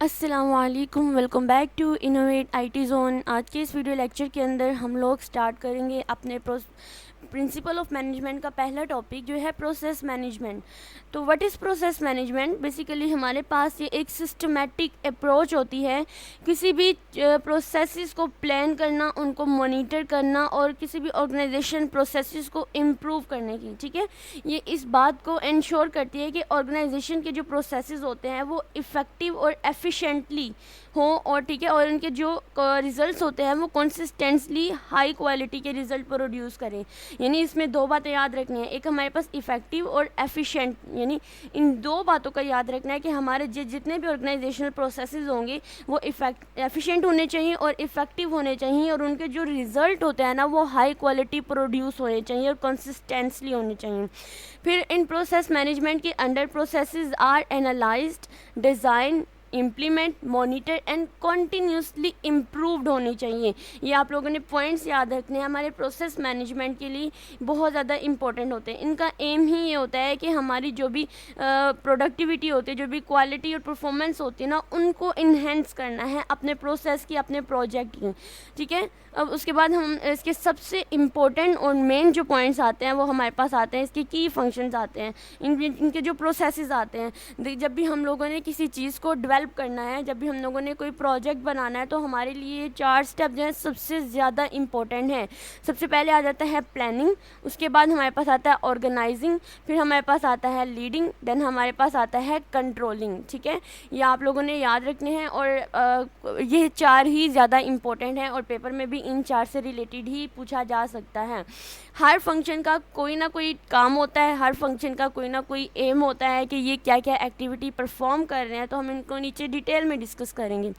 अस्सलामुअलैकुम, welcome back to Innovate IT Zone. आज के इस वीडियो लेक्चर के अंदर हम लोग स्टार्ट करेंगे अपने प्रिंसिपल ऑफ मैनेजमेंट का पहला टॉपिक जो है प्रोसेस मैनेजमेंट। तो what is process management? Basically हमारे पास ये एक सिस्टमेटिक अप्रोच होती है किसी भी प्रोसेसेस को प्लान करना, उनको मॉनिटर करना और किसी भी ऑर्गेनाइजेशन प्रोसेसेस को इम्प्रूव करने की। ठीक है, ये इस बात को इंश्योर करती है कि ऑर्गेनाइजेशन के जो प्रोसेसेस होते हैं वो इफ़ेक्टिव और एफिशिएंटली हों, और ठीक है, और उनके जो रिजल्ट्स होते हैं वो कंसिस्टेंटली हाई क्वालिटी के रिजल्ट प्रोड्यूस करें। यानी इसमें दो बातें याद रखनी है, एक हमारे पास इफ़ेक्टिव और एफिशिएंट, यानी इन दो बातों का याद रखना है कि हमारे जितने भी ऑर्गेनाइजेशनल प्रोसेसेस होंगे वो एफिशिएंट होने चाहिए और इफ़ेक्टिव होने चाहिए, और उनके जो रिज़ल्ट होते हैं ना वो हाई क्वालिटी प्रोड्यूस होने चाहिए और कंसिस्टेंटली होने चाहिए। फिर इन प्रोसेस मैनेजमेंट के under processes are analysed, design, implement, monitor and continuously improved होनी चाहिए। ये आप लोगों ने पॉइंट्स याद रखने हैं, हमारे प्रोसेस मैनेजमेंट के लिए बहुत ज़्यादा इंपॉर्टेंट होते हैं। इनका एम ही ये होता है कि हमारी जो भी प्रोडक्टिविटी होती है, जो भी क्वालिटी और परफॉर्मेंस होती है ना, उनको इन्हेंस करना है अपने प्रोसेस की, अपने प्रोजेक्ट की। ठीक है, अब उसके बाद हम इसके सबसे इम्पोर्टेंट और मेन जो पॉइंट्स आते हैं वो हमारे पास आते हैं, इसके की फंक्शंस आते हैं, इनके जो प्रोसेसेस आते हैं। जब भी हम लोगों ने किसी चीज़ को डेवलप करना है, जब भी हम लोगों ने कोई प्रोजेक्ट बनाना है, तो हमारे लिए 4 स्टेप जो है सबसे ज़्यादा इम्पोर्टेंट है। सबसे पहले आ जाता है प्लानिंग, उसके बाद हमारे पास आता है ऑर्गेनाइजिंग, फिर हमारे पास आता है लीडिंग, देन हमारे पास आता है कंट्रोलिंग। ठीक है, ये आप लोगों ने याद रखने हैं, और ये 4 ही ज़्यादा इम्पोर्टेंट हैं और पेपर में भी इन 4 से रिलेटेड ही पूछा जा सकता है। हर फंक्शन का कोई ना कोई काम होता है, हर फंक्शन का कोई ना कोई एम होता है कि ये क्या क्या एक्टिविटी परफॉर्म कर रहे हैं, तो हम इनको नीचे डिटेल में डिस्कस करेंगे।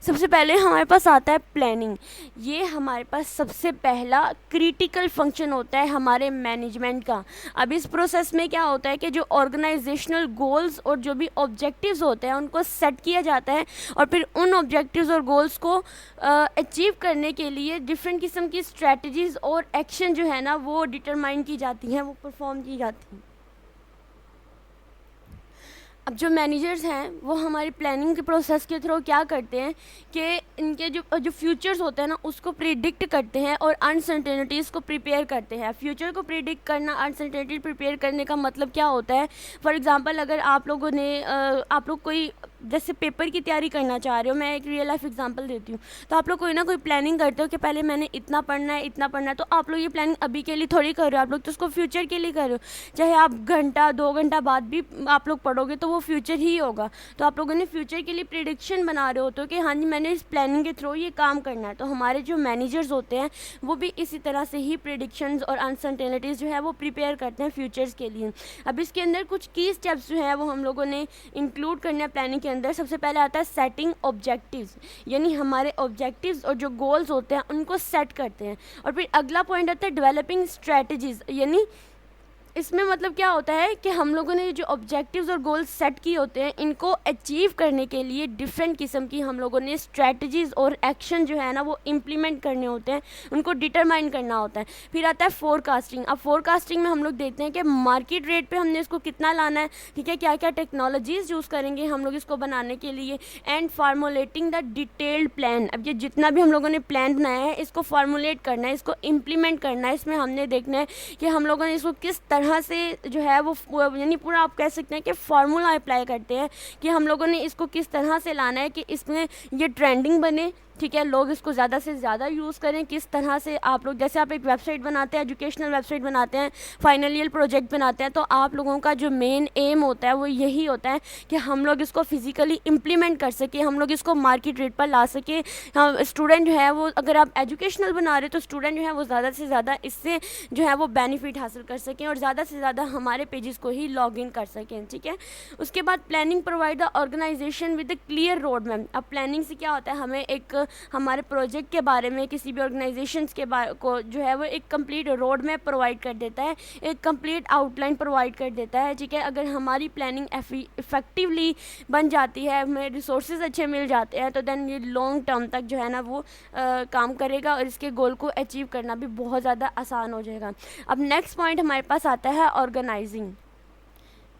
सबसे पहले हमारे पास आता है प्लानिंग। ये हमारे पास सबसे पहला क्रिटिकल फंक्शन होता है हमारे मैनेजमेंट का। अब इस प्रोसेस में क्या होता है कि जो ऑर्गेनाइजेशनल गोल्स और जो भी ऑब्जेक्टिव्स होते हैं उनको सेट किया जाता है, और फिर उन ऑब्जेक्टिव्स और गोल्स को अचीव करने के लिए डिफरेंट किस्म की स्ट्रेटजीज और एक्शन जो है ना वो डिटरमाइन की जाती हैं, वो परफॉर्म की जाती हैं। अब जो मैनेजर्स हैं वो हमारी प्लानिंग के प्रोसेस के थ्रू क्या करते हैं कि इनके जो फ्यूचर्स होते हैं ना उसको प्रिडिक्ट करते हैं और अनसर्टेनिटीज़ को प्रिपेयर करते हैं। फ्यूचर को प्रिडिक्ट करना, अनसर्टेनिटी प्रिपेयर करने का मतलब क्या होता है? फॉर एग्जांपल, अगर आप लोगों ने आप लोग कोई जैसे पेपर की तैयारी करना चाह रहे हो, मैं एक रियल लाइफ एग्जांपल देती हूँ, तो आप लोग कोई ना कोई प्लानिंग करते हो कि पहले मैंने इतना पढ़ना है, इतना पढ़ना है, तो आप लोग ये प्लानिंग अभी के लिए थोड़ी कर रहे हो, आप लोग तो उसको फ्यूचर के लिए कर रहे हो। चाहे आप घंटा 2 घंटा बाद भी आप लोग पढ़ोगे तो वो फ्यूचर ही होगा। तो आप लोगों ने फ्यूचर के लिए प्रिडिक्शन बना रहे होते हो कि हाँ जी मैंने इस प्लानिंग के थ्रू ये काम करना है। तो हमारे जो मैनेजर्स होते हैं वो भी इसी तरह से ही प्रिडिक्शंस और अनसर्टेनिटीज़ जो है वो प्रिपेयर करते हैं फ्यूचर्स के लिए। अब इसके अंदर कुछ की स्टेप्स जो है वो हम लोगों ने इंक्लूड करने हैं प्लानिंग के अंदर। सबसे पहले आता है सेटिंग ऑब्जेक्टिव्स, यानी हमारे ऑब्जेक्टिव्स और जो गोल्स होते हैं उनको सेट करते हैं। और फिर अगला पॉइंट आता है डेवलपिंग स्ट्रेटजीज, यानी इसमें मतलब क्या होता है कि हम लोगों ने जो ऑब्जेक्टिव्स और गोल्स सेट किए होते हैं इनको अचीव करने के लिए डिफरेंट किस्म की हम लोगों ने स्ट्रेटजीज और एक्शन जो है ना वो इम्प्लीमेंट करने होते हैं, उनको डिटरमाइन करना होता है। फिर आता है फोरकास्टिंग। अब फोरकास्टिंग में हम लोग देखते हैं कि मार्केट रेट पे हमने इसको कितना लाना है, ठीक है, क्या क्या टेक्नोलॉजीज़ यूज़ करेंगे हम लोग इसको बनाने के लिए, एंड फार्मूलेटिंग द डिटेल्ड प्लान। अब ये जितना भी हम लोगों ने प्लान बनाया है इसको फार्मूलेट करना है, इसको इम्प्लीमेंट करना है। इसमें हमने देखना है कि हम लोगों ने इसको किस तरह से जो है वो यानी पूरा आप कह सकते हैं कि फार्मूला अप्लाई करते हैं कि हम लोगों ने इसको किस तरह से लाना है कि इसमें ये ट्रेंडिंग बने, ठीक है, लोग इसको ज़्यादा से ज़्यादा यूज़ करें। किस तरह से आप लोग, जैसे आप एक वेबसाइट बनाते हैं, एजुकेशनल वेबसाइट बनाते हैं, फाइनल ईयर प्रोजेक्ट बनाते हैं, तो आप लोगों का जो मेन एम होता है वो यही होता है कि हम लोग इसको फिज़िकली इम्प्लीमेंट कर सकें, हम लोग इसको मार्केट रेट पर ला सकें। स्टूडेंट जो है वो, अगर आप एजुकेशनल बना रहे हो तो स्टूडेंट जो है वो ज़्यादा से ज़्यादा इससे जो है वो बेनिफिट हासिल कर सकें और ज़्यादा से ज़्यादा हमारे पेजेस को ही लॉग इन कर सकें। ठीक है, उसके बाद planning provide the organisation with the clear road map. अब प्लानिंग से क्या होता है, हमें एक हमारे प्रोजेक्ट के बारे में, किसी भी ऑर्गेनाइजेशन के बारे को जो है वो एक कंप्लीट रोड मैप प्रोवाइड कर देता है, एक कंप्लीट आउटलाइन प्रोवाइड कर देता है। ठीक है, अगर हमारी प्लानिंग इफ़ेक्टिवली बन जाती है, हमें रिसोर्सेज अच्छे मिल जाते हैं, तो देन ये लॉन्ग टर्म तक जो है ना वो काम करेगा और इसके गोल को अचीव करना भी बहुत ज़्यादा आसान हो जाएगा। अब नेक्स्ट पॉइंट हमारे पास आता है ऑर्गेनाइजिंग।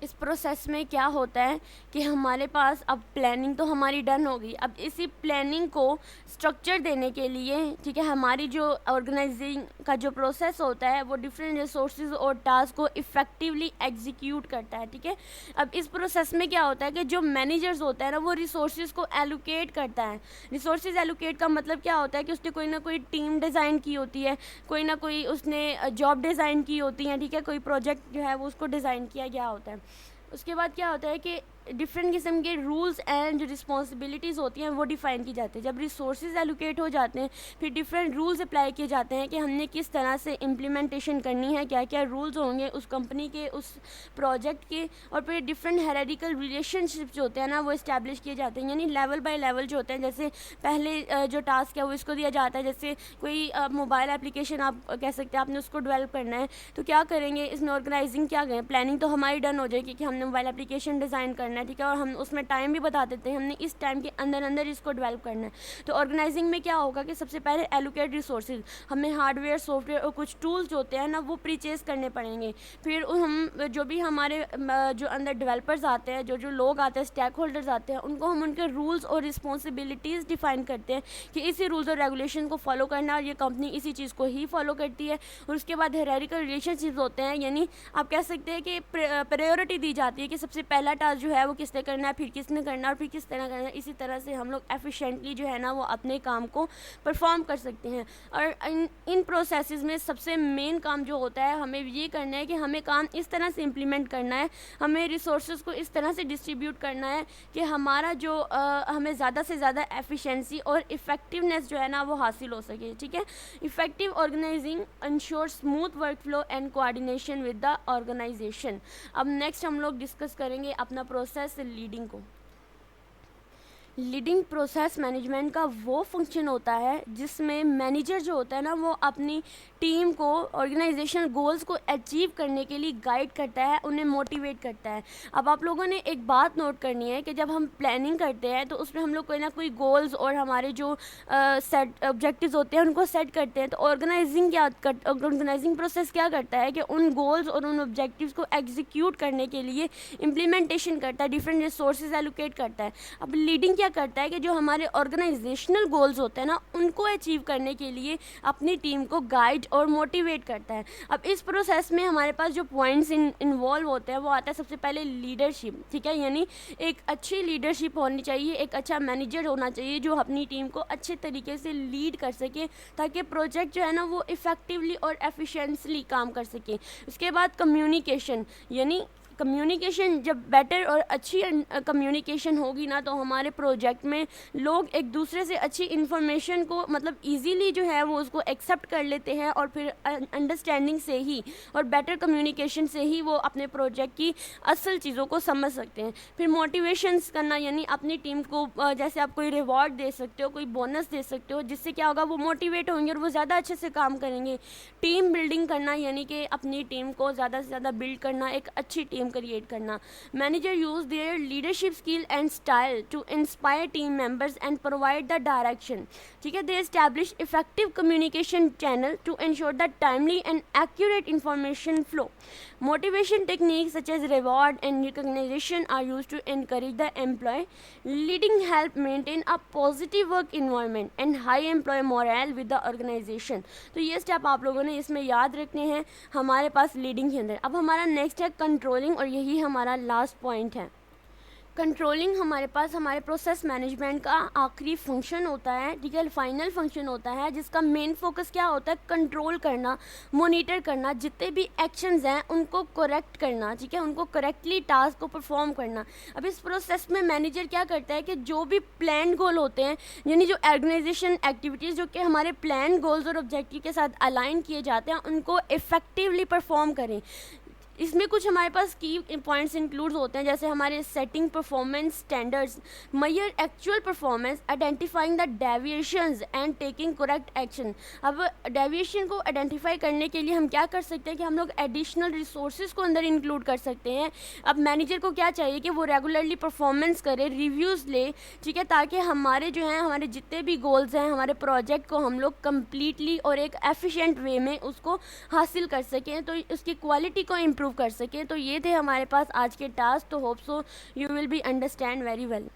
इस प्रोसेस में क्या होता है कि हमारे पास अब प्लानिंग तो हमारी डन हो गई, अब इसी प्लानिंग को स्ट्रक्चर देने के लिए, ठीक है, हमारी जो ऑर्गेनाइजिंग का जो प्रोसेस होता है वो डिफरेंट रिसोर्सेज और टास्क को इफ़ेक्टिवली एग्जीक्यूट करता है, ठीक है। अब इस प्रोसेस में क्या होता है कि जो मैनेजर्स होता है ना वो रिसोर्सेज को एलोकेट करता है। रिसोर्सेज एलोकेट का मतलब क्या होता है कि उसने कोई ना कोई टीम डिज़ाइन की होती है, कोई ना कोई उसने जॉब डिज़ाइन की होती है, ठीक है, कोई प्रोजेक्ट जो है वो उसको डिज़ाइन किया गया होता है। उसके बाद क्या होता है कि डिफरेंट किस्म के रूल्स एंड जो रिस्पॉन्सिबिलिटीज़ होती हैं वो डिफ़ाइन की जाती है। जब रिसोर्सेज एलोकेट हो जाते हैं फिर डिफरेंट रूल्स अप्लाई किए जाते हैं कि हमने किस तरह से इम्प्लीमेंटेशन करनी है, क्या क्या रूल्स होंगे उस कंपनी के, उस प्रोजेक्ट के, और फिर डिफरेंट हायरार्किकल रिलेशनशिप्स जो होते हैं ना वो इस्टेब्लिश किए जाते हैं, यानी लेवल बाय लेवल जो होते हैं। जैसे पहले जो टास्क है वो इसको दिया जाता है, जैसे कोई मोबाइल एप्लीकेशन आप कह सकते हैं आपने उसको डेवलप करना है, तो क्या करेंगे इसमें ऑर्गेनाइजिंग क्या करें, प्लानिंग तो हमारी डन हो जाएगी कि हमने मोबाइल एप्लीकेशन डिज़ाइन करना है, ठीक है, और हम उसमें टाइम भी बता देते हैं हमने इस टाइम के अंदर अंदर इसको डेवलप करना है। तो ऑर्गेनाइजिंग में क्या होगा कि सबसे पहले एलोकेट रिसोर्सेज, हमें हार्डवेयर सॉफ्टवेयर और कुछ टूल्स जो होते हैं ना वो परचेज करने पड़ेंगे। फिर हम जो भी हमारे जो अंदर डेवलपर्स आते हैं, जो जो लोग आते हैं, स्टेक होल्डर्स आते हैं, उनको हम उनके रूल्स और रिस्पॉन्सिबिलिटीज़ डिफाइन करते हैं कि इसी रूल्स और रेगुलेशन को फॉलो करना, और ये कंपनी इसी चीज़ को ही फॉलो करती है। और उसके बाद हायरार्किकल रिलेशनशिप्स होते हैं, यानी आप कह सकते हैं कि प्रायोरिटी दी जाती है कि सबसे पहला टास्क जो है वो किसने करना है, फिर किसने करना है और फिर किस तरह करना है। इसी तरह से हम लोग एफिशिएंटली जो है ना वो अपने काम को परफॉर्म कर सकते हैं। और इन प्रोसेसेस में सबसे मेन काम जो होता है हमें ये करना है कि हमें काम इस तरह से इम्प्लीमेंट करना है, हमें रिसोर्सेज को इस तरह से डिस्ट्रीब्यूट करना है कि हमारा जो हमें ज़्यादा से ज़्यादा एफिशिएंसी और इफ़ेक्टिवनेस जो है ना वो हासिल हो सके, ठीक है। Effective organising ensure smooth work flow and coordination with the organisation. अब नेक्स्ट हम लोग डिस्कस करेंगे अपना प्रोसेस लीडिंग को। लीडिंग प्रोसेस मैनेजमेंट का वो फंक्शन होता है जिसमें मैनेजर जो होता है ना वो अपनी टीम को ऑर्गेनाइजेशनल गोल्स को अचीव करने के लिए गाइड करता है, उन्हें मोटिवेट करता है। अब आप लोगों ने एक बात नोट करनी है कि जब हम प्लानिंग करते हैं तो उसमें हम लोग कोई ना कोई गोल्स और हमारे जो सेट ऑब्जेक्टिव्स होते हैं उनको सेट करते हैं। तो ऑर्गेनाइजिंग प्रोसेस क्या करता है कि उन गोल्स और उन ऑब्जेक्टिव्स को एग्जीक्यूट करने के लिए इम्प्लीमेंटेशन करता है, डिफरेंट रिसोर्सेज एलोकेट करता है। अब लीडिंग क्या करता है कि जो हमारे ऑर्गेनाइजेशनल गोल्स होते हैं ना उनको अचीव करने के लिए अपनी टीम को गाइड और मोटिवेट करता है। अब इस प्रोसेस में हमारे पास जो पॉइंट्स इन्वॉल्व होते हैं वो आता है सबसे पहले लीडरशिप, ठीक है, यानी एक अच्छी लीडरशिप होनी चाहिए, एक अच्छा मैनेजर होना चाहिए जो अपनी टीम को अच्छे तरीके से लीड कर सके ताकि प्रोजेक्ट जो है ना वो इफ़ेक्टिवली और एफिशिएंटली काम कर सके। उसके बाद कम्युनिकेशन, यानी कम्युनिकेशन जब बेटर और अच्छी कम्युनिकेशन होगी ना तो हमारे प्रोजेक्ट में लोग एक दूसरे से अच्छी इन्फॉर्मेशन को मतलब इजीली जो है वो उसको एक्सेप्ट कर लेते हैं और फिर अंडरस्टैंडिंग से ही और बेटर कम्युनिकेशन से ही वो अपने प्रोजेक्ट की असल चीज़ों को समझ सकते हैं। फिर मोटिवेशंस करना, यानी अपनी टीम को जैसे आप कोई रिवॉर्ड दे सकते हो, कोई बोनस दे सकते हो, जिससे क्या होगा वो मोटिवेट होंगे और वो ज़्यादा अच्छे से काम करेंगे। टीम बिल्डिंग करना, यानी कि अपनी टीम को ज़्यादा से ज़्यादा बिल्ड करना, एक अच्छी टीम क्रिएट करना। Manager use their leadership skill and style to inspire team members and provide the direction, ठीक है। They establish effective communication channel to ensure the timely and accurate information flow. Motivation techniques such as reward and recognition are use to encourage the employ. Leading help maintain a positive work environment and high employ moral with the organization. तो ये step आप लोगों ने इसमें याद रखने हैं हमारे पास लीडिंग के अंदर। अब हमारा नेक्स्ट है कंट्रोलिंग और यही हमारा लास्ट पॉइंट है। कंट्रोलिंग हमारे पास हमारे प्रोसेस मैनेजमेंट का आखिरी फंक्शन होता है, ठीक है, फाइनल फंक्शन होता है, जिसका मेन फोकस क्या होता है, कंट्रोल करना, मॉनिटर करना, जितने भी एक्शंस हैं उनको करेक्ट करना, ठीक है, उनको करेक्टली टास्क को परफॉर्म करना। अब इस प्रोसेस में मैनेजर क्या करता है कि जो भी प्लान गोल होते हैं, यानी जो ऑर्गेनाइजेशन एक्टिविटीज़ जो कि हमारे प्लान गोल्स और ऑब्जेक्टिव के साथ अलाइन किए जाते हैं उनको इफेक्टिवली परफॉर्म करें। इसमें कुछ हमारे पास की पॉइंट्स इंक्लूड होते हैं, जैसे हमारे setting performance standards, measure actual performance, identifying the deviations and taking correct action. अब डेविएशन को आइडेंटिफाई करने के लिए हम क्या कर सकते हैं कि हम लोग एडिशनल रिसोर्सेज को अंदर इंक्लूड कर सकते हैं। अब मैनेजर को क्या चाहिए कि वो रेगुलरली परफॉर्मेंस करे, रिव्यूज़ ले, ठीक है, ताकि हमारे जो हैं हमारे जितने भी गोल्स हैं हमारे प्रोजेक्ट को हम लोग कम्प्लीटली और एक एफिशिएंट वे में उसको हासिल कर सकें, तो उसकी क्वालिटी को इम्प्रूव इम्प्रूव कर सकें। तो ये थे हमारे पास आज के टास्क। तो hope so you will be understand very well.